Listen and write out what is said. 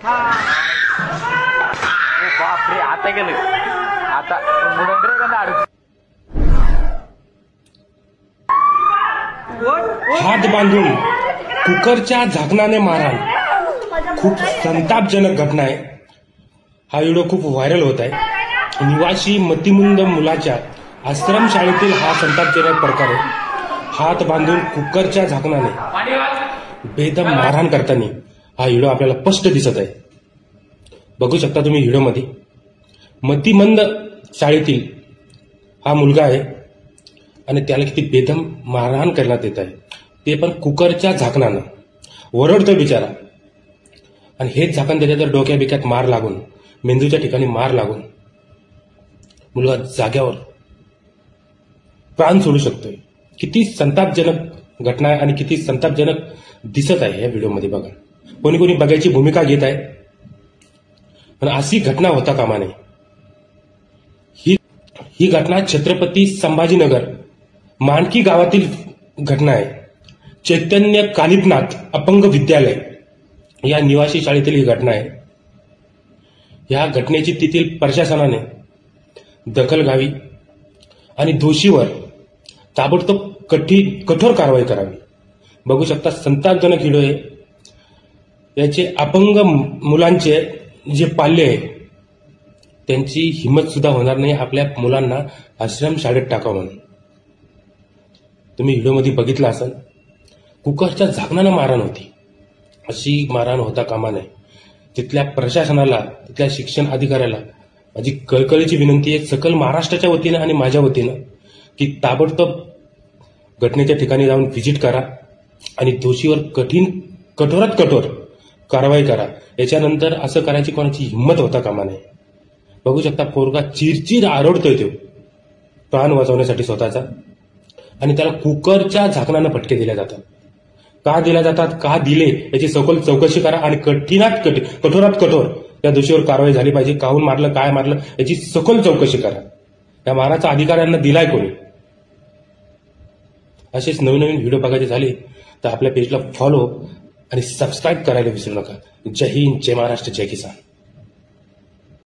बापरे आता गेलं आता मुडंडरे का नाडू हात बांधून कुकरच्या झाकणाने मारहाण, खूप संतापजनक घटना आहे। हा व्हिडिओ खूप व्हायरल होत आहे। निवासी मतिमंद मुलाच्या आश्रमशाळेतील हा संतापजनक प्रकार आहे। हात बांधून कुकरच्या झाकणाने बेदम मारहाण करताना हा व्हिडिओ आपल्याला स्पष्ट दिसत आहे। बघू शकता तुम्ही व्हिडिओमध्ये मतिमंद शाळेतील हा मुलगा आहे आणि त्याला किती बेदम मारहाण करण्यात येत आहे, ते पण कुकरच्या झाकणानं। ओरडतोय बिचारा आणि हेच झाकण त्याच्या जर डोक्या बिक्यात मार लागून, मेंदूच्या ठिकाणी मार लागून मुलगा जाग्यावर प्राण सोडू शकतोय। किती संतापजनक घटना आहे आणि किती संतापजनक दिसत आहे या व्हिडिओमध्ये। बघा, कोणी कोणी बघायची भूमिका घेत आहे, पण अशी घटना होता कामा नये। ही घटना छत्रपती संभाजीनगर मानकी गावातील घटना आहे। चैतन्य कालिपनाथ अपंग विद्यालय या निवासी शाळेतील ही घटना आहे। या घटनेची तेथील प्रशासनाने दखल घ्यावी आणि दोषीवर ताबडतोब कठोर कारवाई करावी। बघू शकता संतापजनक व्हिडिओ आहे। याचे अपंग मुलांचे जे पाल्य आहे त्यांची हिंमत सुद्धा होणार नाही आपल्या मुलांना आश्रम शाळेत टाकावं म्हणून। तुम्ही व्हिडिओमध्ये बघितलं असेल, कुकरच्या झाकणानं मारहाण होती। अशी मारहाण होता कामा नये। तिथल्या प्रशासनाला, तिथल्या शिक्षण अधिकाऱ्याला माझी कळकळीची विनंती आहे, सकल महाराष्ट्राच्या वतीनं आणि माझ्या वतीनं, की ताबडतोब घटनेच्या ठिकाणी जाऊन व्हिजिट करा आणि दोषीवर कठोरात कठोर कारवाई करा। याच्यानंतर असं करायची कोणाची हिंमत होता कामा नये। बघू शकता पोरगा चिरचिर आरडतोय, तो प्राण वाचवण्यासाठी स्वतःचा, आणि त्याला कुकरच्या झाकणानं फटके दिले जातात। का दिल्या जातात, का दिले, याची सखोल चौकशी करा आणि कठोरात कठोर या दोषीवर कारवाई झाली पाहिजे। काहून मारलं, काय मारलं, याची सखोल चौकशी करा। या माराचा अधिकाऱ्यांना दिलाय कोणी? असेच नवीन व्हिडिओ बघायचे झाले तर आपल्या पेजला फॉलो आणि सबस्क्राईब करायला विसरू नका। जय हिंद, जय महाराष्ट्र, जय किसान।